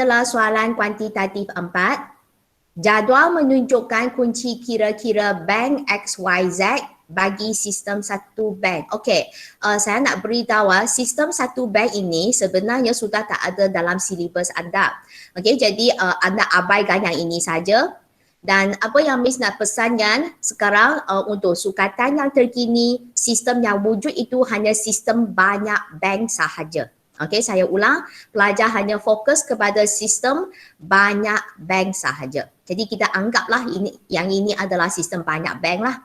adalah soalan kuantitatif 4. Jadual menunjukkan kunci kira-kira bank XYZ bagi sistem satu bank. Okey, saya nak beritahu sistem satu bank ini sebenarnya sudah tak ada dalam silibus anda. Okey, jadi anda abaikan yang ini saja. Dan apa yang Miss nak pesankan sekarang untuk sukatan yang terkini, sistem yang wujud itu hanya sistem banyak bank sahaja. Okey, saya ulang, pelajar hanya fokus kepada sistem banyak bank sahaja. Jadi kita anggaplah yang ini adalah sistem banyak bank lah.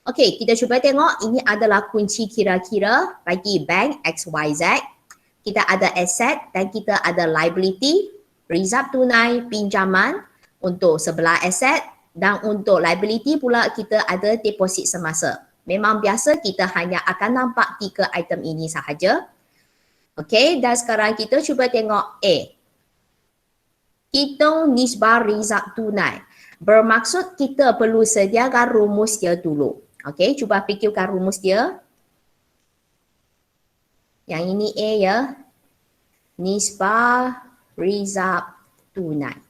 Okey, kita cuba tengok ini adalah kunci kira-kira bagi bank XYZ. Kita ada aset dan kita ada liability, reserve tunai, pinjaman untuk sebelah aset dan untuk liability pula kita ada deposit semasa. Memang biasa kita hanya akan nampak 3 item ini sahaja. Okey, dan sekarang kita cuba tengok A. Hitung nisbah reserve tunai. Bermaksud kita perlu sediakan rumus dia dulu. Okey, cuba fikirkan rumus dia. Yang ini A ya. Nisbah reserve tunai.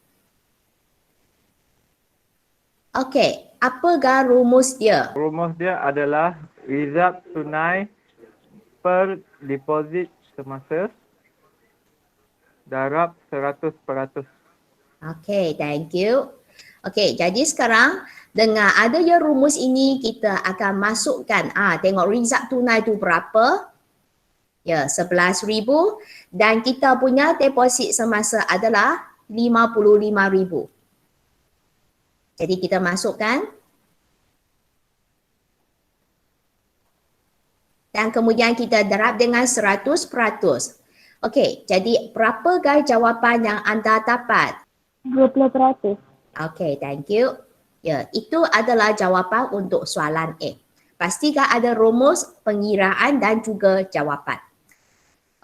Okey, apakah rumus dia? Rumus dia adalah reserve tunai per deposit semasa darab 100%. Okey, thank you. Okey, jadi sekarang dengan adanya rumus ini kita akan masukkan tengok reserve tunai tu berapa? Ya, 11,000 dan kita punya deposit semasa adalah 55,000. Jadi kita masukkan dan kemudian kita darab dengan 100%. Okey, jadi berapakah jawapan yang anda dapat? 20%. Okey, thank you. Ya, itu adalah jawapan untuk soalan A. Pastikan ada rumus, pengiraan dan juga jawapan.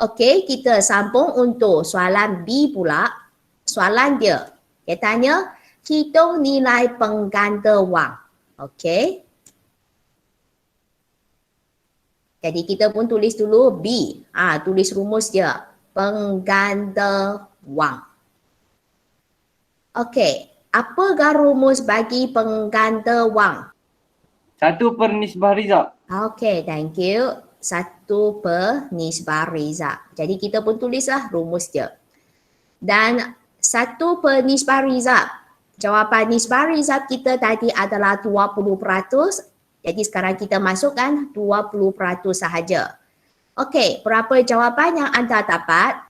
Okey, kita sambung untuk soalan B pula. Soalan dia tanya, hitung nilai pengganda wang. Okey. Jadi kita pun tulis dulu B. Tulis rumus dia. Pengganda wang. Okey. Apakah rumus bagi pengganda wang? 1 per nisbah reserve. Okey, thank you. 1 per nisbah reserve. Jadi kita pun tulislah rumus dia. Dan 1 per nisbah reserve. Jawapan nisbah reserve kita tadi adalah 20%. Jadi sekarang kita masukkan 20% sahaja. Okey, berapa jawapan yang anda dapat?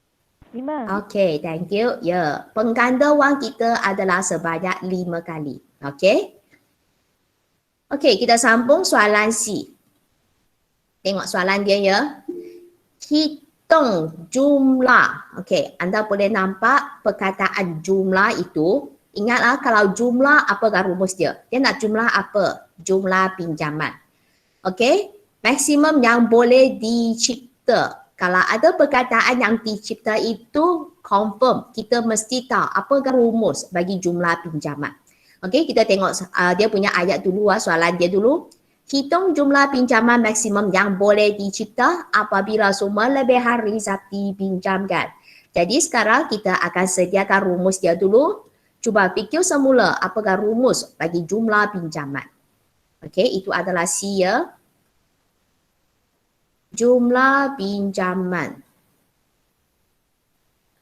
5. Okey, thank you. Ya, pengganda wang kita adalah sebanyak 5 kali. Okey. Okey, kita sambung soalan C. Tengok soalan dia ya. Hitung jumlah. Okey, anda boleh nampak perkataan jumlah itu. Ingatlah kalau jumlah apakah rumus dia? Dia nak jumlah apa? Jumlah pinjaman. Okey, maksimum yang boleh dicipta. Kalau ada perkataan yang dicipta itu confirm, kita mesti tahu apakah rumus bagi jumlah pinjaman. Okey, kita tengok dia punya ayat dulu, soalan dia dulu. Hitung jumlah pinjaman maksimum yang boleh dicipta apabila semua lebihan reserve dipinjamkan. Jadi sekarang kita akan sediakan rumus dia dulu. Cuba fikir semula apakah rumus bagi jumlah pinjaman. Okey, itu adalah C ya. Jumlah pinjaman.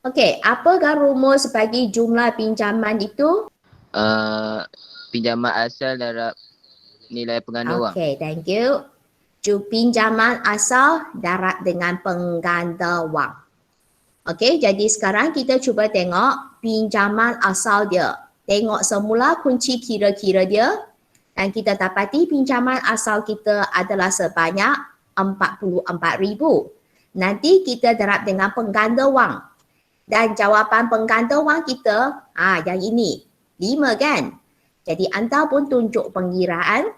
Okey, apakah rumus bagi jumlah pinjaman itu? Pinjaman asal darab nilai pengganda wang. Okey, thank you. Pinjaman asal darab dengan pengganda wang. Okey, jadi sekarang kita cuba tengok pinjaman asal dia. Tengok semula kunci kira-kira dia dan kita dapati pinjaman asal kita adalah sebanyak 44,000. Nanti kita darab dengan pengganda wang. Dan jawapan pengganda wang kita, yang ini, 5 kan? Jadi anda pun tunjuk pengiraan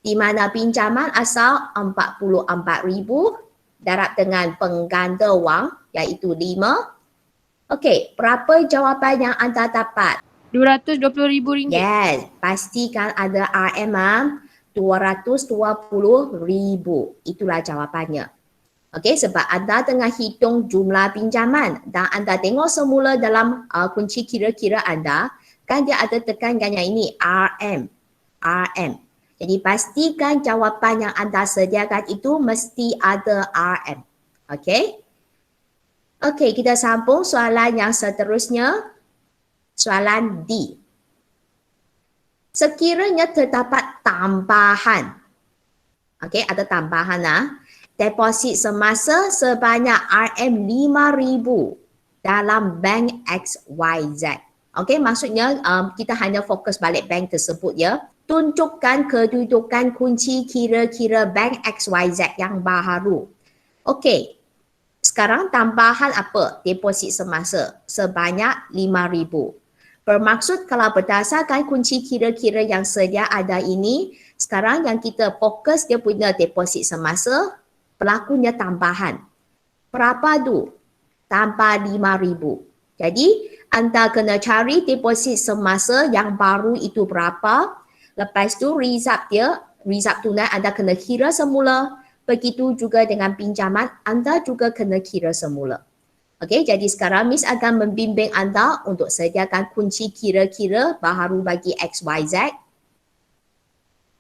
di mana pinjaman asal 44,000 darab dengan pengganda wang iaitu 5. Okey, berapa jawapan yang anda dapat? RM220,000. Yes, pastikan ada RM 220,000. Itulah jawapannya. Okey, sebab anda tengah hitung jumlah pinjaman dan anda tengok semula dalam kunci kira-kira anda, kan dia ada tekankan yang ini RM. RM. Jadi pastikan jawapan yang anda sediakan itu mesti ada RM. Okey? Okey, kita sambung soalan yang seterusnya. Soalan D. Sekiranya terdapat tambahan. Okey, ada tambahan deposit semasa sebanyak RM5,000 dalam bank XYZ. Okey, maksudnya kita hanya fokus balik bank tersebut ya. Tunjukkan kedudukan kunci kira-kira bank XYZ yang baharu. Okey, sekarang tambahan apa? Deposit semasa sebanyak RM5,000. Bermaksud kalau berdasarkan kunci kira-kira yang sedia ada ini, sekarang yang kita fokus dia punya deposit semasa, berlakunya tambahan. Berapa tu? Tambah RM5,000. Jadi, anda kena cari deposit semasa yang baru itu berapa. Lepas tu result dia, result tunai anda kena kira semula. Begitu juga dengan pinjaman, anda juga kena kira semula. Okey, jadi sekarang Miss akan membimbing anda untuk sediakan kunci kira-kira baharu bagi XYZ.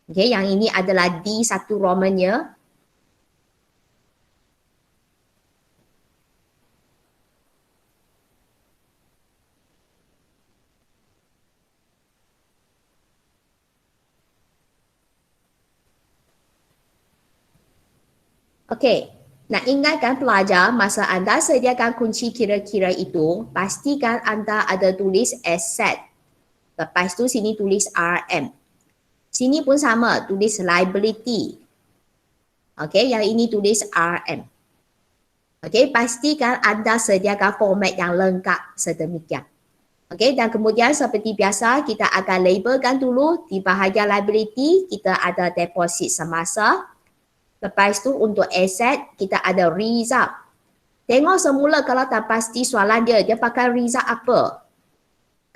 Okey, yang ini adalah D1 Romannya. Okey, nak ingatkan pelajar masa anda sediakan kunci kira-kira itu, pastikan anda ada tulis asset. Lepas tu sini tulis RM. Sini pun sama, tulis liability. Okey, yang ini tulis RM. Okey, pastikan anda sediakan format yang lengkap sedemikian. Okey, dan kemudian seperti biasa kita akan labelkan dulu di bahagian liability kita ada deposit semasa. Lepas tu untuk aset kita ada result. Tengok semula kalau tak pasti soalan dia pakai result apa.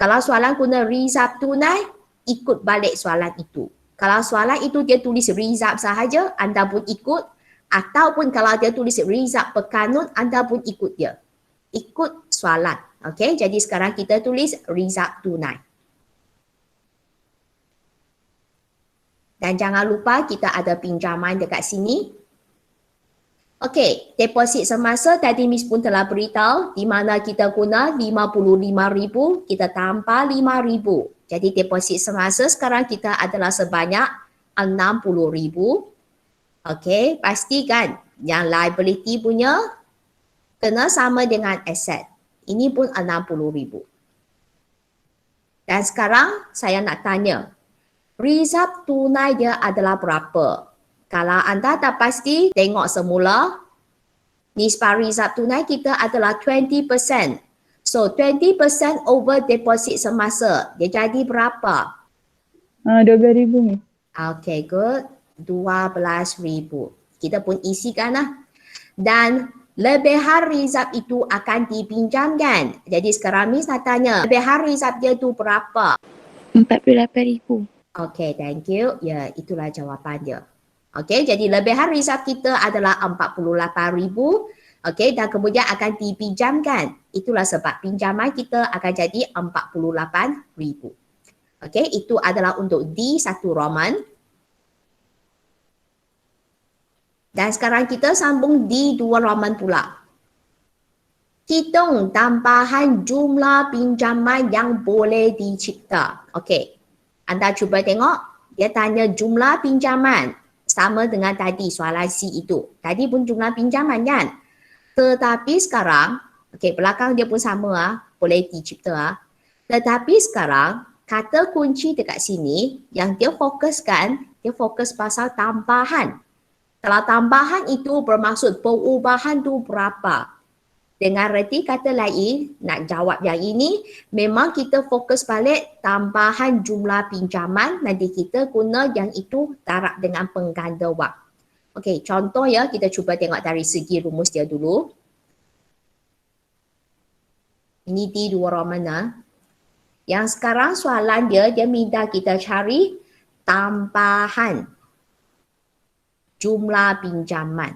Kalau soalan guna result tunai, ikut balik soalan itu. Kalau soalan itu dia tulis result sahaja, anda pun ikut. Ataupun kalau dia tulis result pekanun, anda pun ikut dia. Ikut soalan. Okey, jadi sekarang kita tulis result tunai. Dan jangan lupa kita ada pinjaman dekat sini. Okey, deposit semasa tadi Miss pun telah beritahu di mana kita guna RM55,000, kita tambah RM5,000. Jadi deposit semasa sekarang kita adalah sebanyak RM60,000. Okey, pastikan yang liability punya kena sama dengan aset. Ini pun RM60,000. Dan sekarang saya nak tanya, result tunai dia adalah berapa? Kalau anda tak pasti, tengok semula. Nisbah result tunai kita adalah 20%. So 20% over deposit semasa. Dia jadi berapa? RM12,000 ni. Okay, good. RM12,000. Kita pun isikan lah. Dan lebihan result itu akan dipinjamkan. Jadi sekarang Miss nak tanya, lebihan result dia tu berapa? RM48,000. Okay, thank you. Ya, itulah jawapan dia. Okay, jadi lebihan result kita adalah RM48,000. Okay, dan kemudian akan dipinjamkan. Itulah sebab pinjaman kita akan jadi RM48,000. Okay, itu adalah untuk D1 Roman. Dan sekarang kita sambung D2 Roman pula. Hitung tambahan jumlah pinjaman yang boleh dicipta. Okay. Anda cuba tengok, dia tanya jumlah pinjaman sama dengan tadi soalan C itu. Tadi pun jumlah pinjaman kan? Tetapi sekarang, okey belakang dia pun sama boleh dicipta. Tetapi sekarang kata kunci dekat sini yang dia fokuskan, dia fokus pasal tambahan. Kalau tambahan itu bermaksud perubahan tu berapa? Dengan reti kata lain, nak jawab yang ini, memang kita fokus balik tambahan jumlah pinjaman, nanti kita guna yang itu darab dengan pengganda wang. Okey, contoh ya, kita cuba tengok dari segi rumus dia dulu. Ini D2 Roman. Yang sekarang soalan dia minta kita cari tambahan jumlah pinjaman.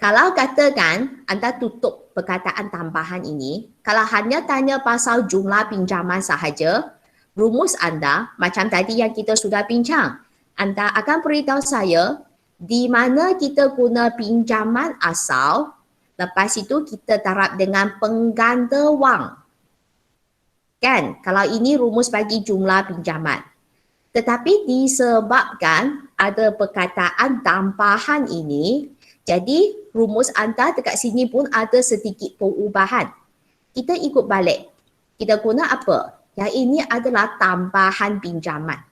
Kalau katakan anda tutup perkataan tambahan ini, kalau hanya tanya pasal jumlah pinjaman sahaja, rumus anda macam tadi yang kita sudah bincang, anda akan beritahu saya di mana kita guna pinjaman asal, lepas itu kita darab dengan pengganda wang. Kan? Kalau ini rumus bagi jumlah pinjaman. Tetapi disebabkan ada perkataan tambahan ini, jadi rumus anda dekat sini pun ada sedikit perubahan. Kita ikut balik. Kita guna apa? Yang ini adalah tambahan pinjaman.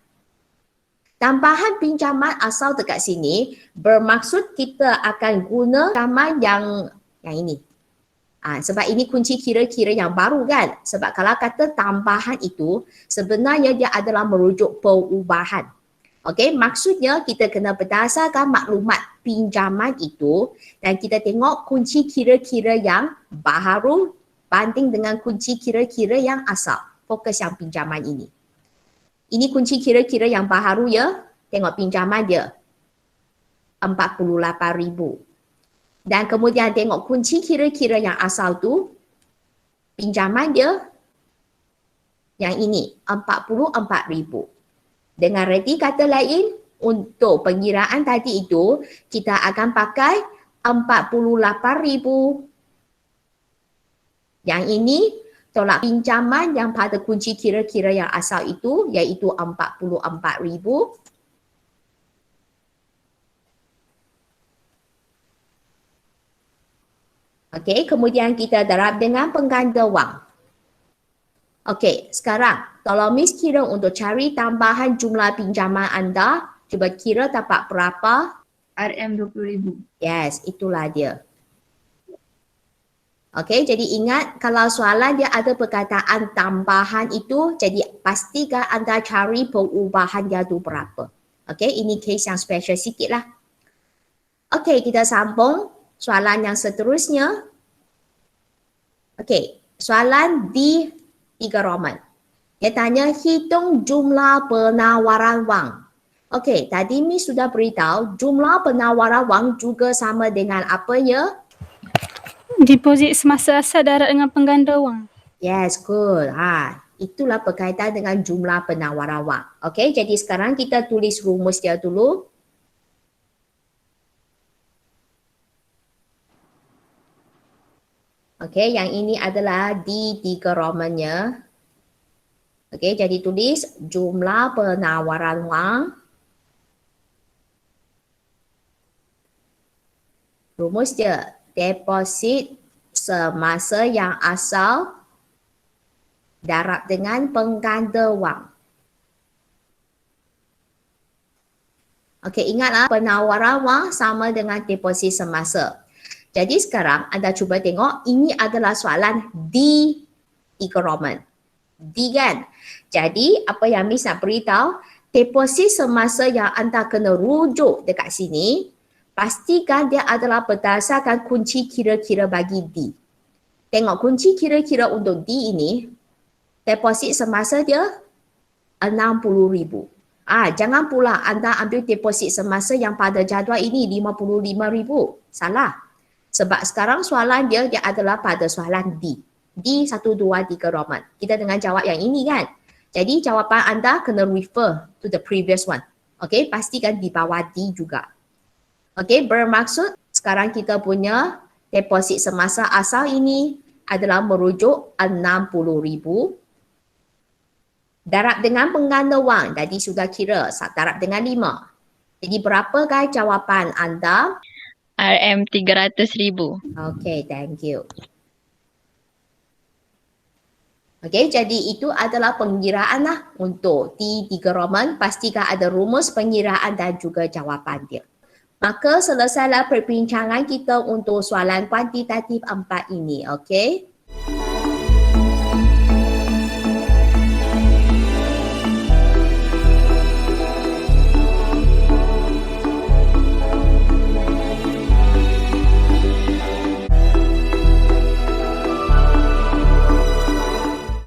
Tambahan pinjaman asal dekat sini bermaksud kita akan guna pinjaman yang ini. Sebab ini kunci kira-kira yang baru kan? Sebab kalau kata tambahan itu sebenarnya dia adalah merujuk perubahan. Okey, maksudnya kita kena berdasarkan maklumat pinjaman itu dan kita tengok kunci kira-kira yang baru banding dengan kunci kira-kira yang asal. Fokus yang pinjaman ini. Ini kunci kira-kira yang baru ya. Tengok pinjaman dia. 48,000. Dan kemudian tengok kunci kira-kira yang asal tu. Pinjaman dia yang ini 44,000. Dengan reti kata lain, untuk pengiraan tadi itu, kita akan pakai 48,000. Yang ini tolak pinjaman yang pada kunci kira-kira yang asal itu, iaitu 44,000. Okey, kemudian kita darab dengan pengganda wang. Okey, sekarang tolong Miss kira untuk cari tambahan jumlah pinjaman anda. Cuba kira dapat berapa? RM20,000. Yes, itulah dia. Okey, jadi ingat kalau soalan dia ada perkataan tambahan itu, jadi pastikan anda cari perubahan dia tu berapa. Okey, ini case yang special sikit lah. Okey, kita sambung soalan yang seterusnya. Okey, soalan di 3 Roman. Dia tanya hitung jumlah penawaran wang. Okey, tadi Miss sudah beritahu jumlah penawaran wang juga sama dengan apa ya? Deposit semasa asal darab dengan pengganda wang. Yes, good. Itulah berkaitan dengan jumlah penawaran wang. Okey, jadi sekarang kita tulis rumus dia dulu. Okey, yang ini adalah D3 Romannya. Okey, jadi tulis jumlah penawaran wang. Rumus dia, deposit semasa yang asal darab dengan pengganda wang. Okey, ingatlah penawaran wang sama dengan deposit semasa. Jadi sekarang anda cuba tengok, ini adalah soalan D3 Roman. D kan? Jadi apa yang Miss nak beritahu, deposit semasa yang anda kena rujuk dekat sini, pastikan dia adalah berdasarkan kunci kira-kira bagi D. Tengok kunci kira-kira untuk D ini, deposit semasa dia 60,000. Jangan pula anda ambil deposit semasa yang pada jadual ini 55,000. Salah. Sebab sekarang soalan dia adalah pada soalan D. D1, 2, 3 Roman. Kita dengan jawab yang ini kan. Jadi jawapan anda kena refer to the previous one. Okey, pastikan di bawah D juga. Okey, bermaksud sekarang kita punya deposit semasa asal ini adalah merujuk 60,000. Darab dengan pengganda wang, tadi sudah kira, darab dengan 5. Jadi berapakah jawapan anda? RM300,000. Okay, thank you. Okay, jadi itu adalah pengiraan lah untuk T3 Roman. Pastikan ada rumus pengiraan dan juga jawapan dia. Maka selesailah perbincangan kita untuk soalan kuantitatif 4 ini, okay?